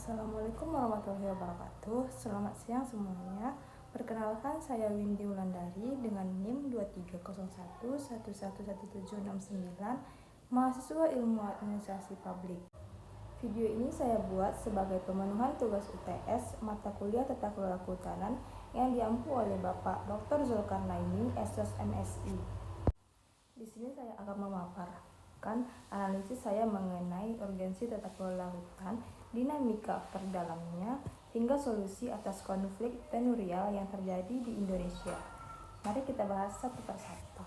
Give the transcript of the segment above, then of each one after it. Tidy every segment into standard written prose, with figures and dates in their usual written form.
Assalamualaikum warahmatullahi wabarakatuh. Selamat siang semuanya. Perkenalkan, saya Windy Wulandari dengan NIM 2301111769, mahasiswa Ilmu Administrasi Publik. Video ini saya buat sebagai pemenuhan tugas UTS mata kuliah Tata Kelola Kehutanan yang diampu oleh Bapak Dr. Zulkarnaini, SS MSI. Di sini saya akan memaparkan analisis saya mengenai urgensi tata kelola hutan, dinamika aktor dalamnya, hingga solusi atas konflik tenurial yang terjadi di Indonesia. Mari kita bahas satu persatu.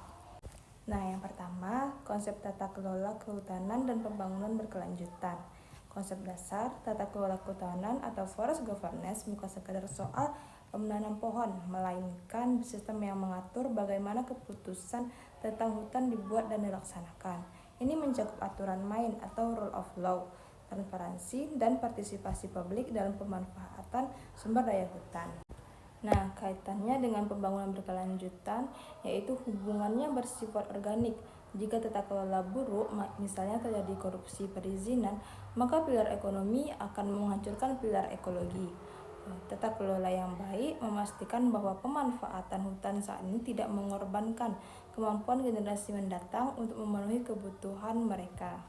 Nah, yang pertama, konsep tata kelola kehutanan dan pembangunan berkelanjutan. Konsep dasar tata kelola kehutanan atau forest governance bukan sekadar soal menanam pohon, melainkan sistem yang mengatur bagaimana keputusan tentang hutan dibuat dan dilaksanakan. Ini mencakup aturan main atau rule of law, transparansi, dan partisipasi publik dalam pemanfaatan sumber daya hutan. Nah, kaitannya dengan pembangunan berkelanjutan, yaitu hubungannya bersifat organik. Jika tata kelola buruk, misalnya terjadi korupsi perizinan, maka pilar ekonomi akan menghancurkan pilar ekologi. Tata kelola yang baik memastikan bahwa pemanfaatan hutan saat ini tidak mengorbankan kemampuan generasi mendatang untuk memenuhi kebutuhan mereka.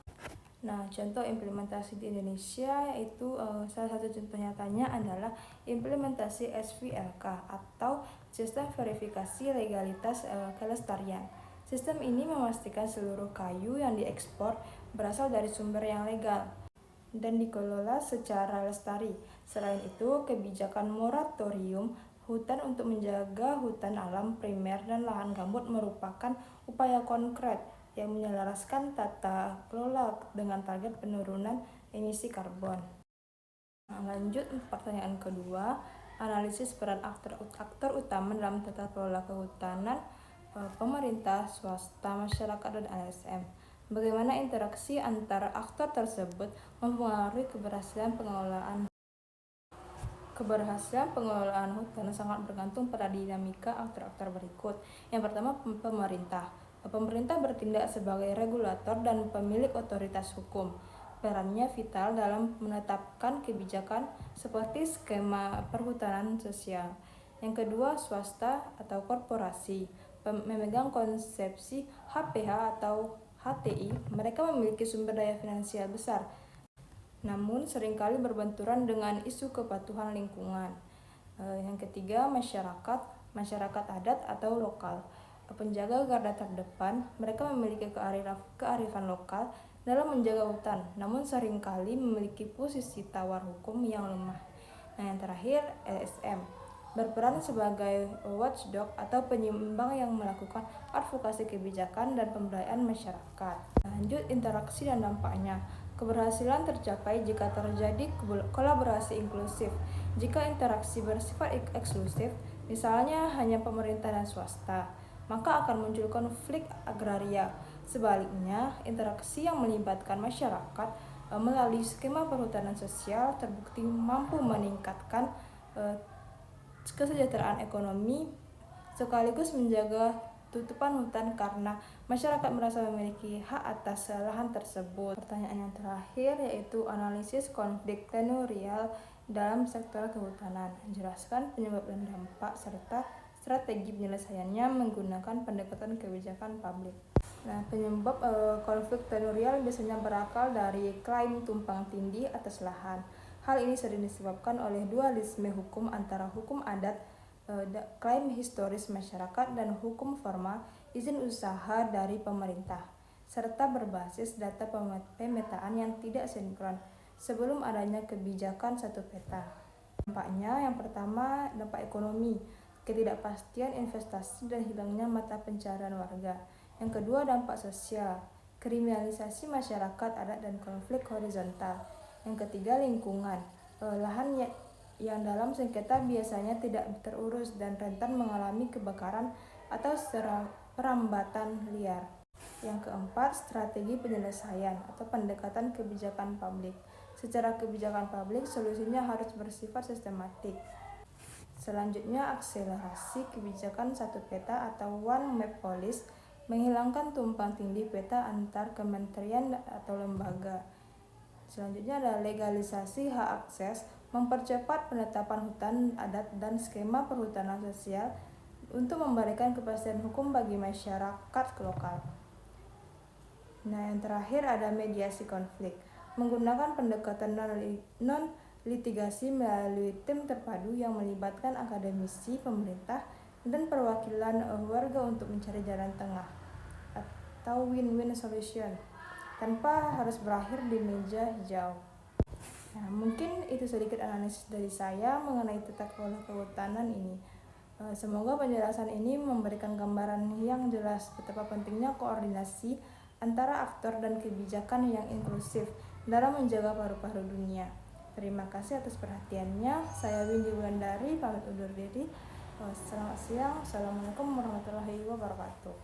Nah, contoh implementasi di Indonesia yaitu salah satu contoh nyatanya adalah implementasi SVLK atau Sistem Verifikasi Legalitas Kelestarian. Sistem ini memastikan seluruh kayu yang diekspor berasal dari sumber yang legal dan dikelola secara lestari. Selain itu, kebijakan moratorium hutan untuk menjaga hutan alam primer dan lahan gambut merupakan upaya konkret yang menyelaraskan tata kelola dengan target penurunan emisi karbon. Nah, lanjut pertanyaan kedua, analisis peran aktor utama dalam tata kelola kehutanan, pemerintah, swasta, masyarakat, dan LSM. Bagaimana interaksi antara aktor tersebut mempengaruhi keberhasilan pengelolaan. Keberhasilan pengelolaan hutan sangat bergantung pada dinamika aktor-aktor berikut. Yang pertama, pemerintah. Pemerintah bertindak sebagai regulator dan pemilik otoritas hukum. Perannya vital dalam menetapkan kebijakan seperti skema perhutanan sosial. Yang kedua, swasta atau korporasi memegang konsepsi HPH atau HTI. Mereka memiliki sumber daya finansial besar, namun seringkali berbenturan dengan isu kepatuhan lingkungan. Yang ketiga, masyarakat adat atau lokal. Penjaga garda terdepan, mereka memiliki kearifan lokal dalam menjaga hutan, namun seringkali memiliki posisi tawar hukum yang lemah. Nah, yang terakhir, LSM berperan sebagai watchdog atau penyeimbang yang melakukan advokasi kebijakan dan pemberdayaan masyarakat. Lanjut, interaksi dan dampaknya. Keberhasilan tercapai jika terjadi kolaborasi inklusif. Jika interaksi bersifat eksklusif, misalnya hanya pemerintah dan swasta, maka akan muncul konflik agraria. Sebaliknya, interaksi yang melibatkan masyarakat melalui skema perhutanan sosial terbukti mampu meningkatkan kesejahteraan ekonomi sekaligus menjaga tutupan hutan karena masyarakat merasa memiliki hak atas lahan tersebut. Pertanyaan yang terakhir yaitu analisis konflik tenurial dalam sektor kehutanan. Jelaskan penyebab dan dampak serta strategi penyelesaiannya menggunakan pendekatan kebijakan publik. Nah, penyebab konflik tenurial biasanya berakal dari klaim tumpang tindih atas lahan. Hal ini sering disebabkan oleh dualisme hukum antara hukum adat, klaim historis masyarakat, dan hukum formal izin usaha dari pemerintah, serta berbasis data pemetaan yang tidak sinkron sebelum adanya kebijakan satu peta. Dampaknya, yang pertama, dampak ekonomi, ketidakpastian investasi dan hilangnya mata pencaharian warga. Yang kedua, dampak sosial, kriminalisasi masyarakat adat dan konflik horizontal. Yang ketiga, lingkungan, lahan yang dalam sengketa biasanya tidak terurus dan rentan mengalami kebakaran atau perambatan liar. Yang keempat, strategi penyelesaian atau pendekatan kebijakan publik. Secara kebijakan publik, solusinya harus bersifat sistematik. Selanjutnya, akselerasi kebijakan satu peta atau one map policy, menghilangkan tumpang tindih peta antar kementerian atau lembaga. Selanjutnya ada legalisasi hak akses, mempercepat penetapan hutan adat dan skema perhutanan sosial untuk memberikan kepastian hukum bagi masyarakat lokal. Nah, yang terakhir ada mediasi konflik, menggunakan pendekatan non-litigasi melalui tim terpadu yang melibatkan akademisi, pemerintah, dan perwakilan warga untuk mencari jalan tengah atau win-win solution tanpa harus berakhir di meja hijau. Nah, mungkin itu sedikit analisis dari saya mengenai tata kelola kehutanan ini. Semoga penjelasan ini memberikan gambaran yang jelas betapa pentingnya koordinasi antara aktor dan kebijakan yang inklusif dalam menjaga paru-paru dunia. Terima kasih atas perhatiannya. Saya Windy Wulandari, pamit undur diri. Selamat siang. Assalamualaikum warahmatullahi wabarakatuh.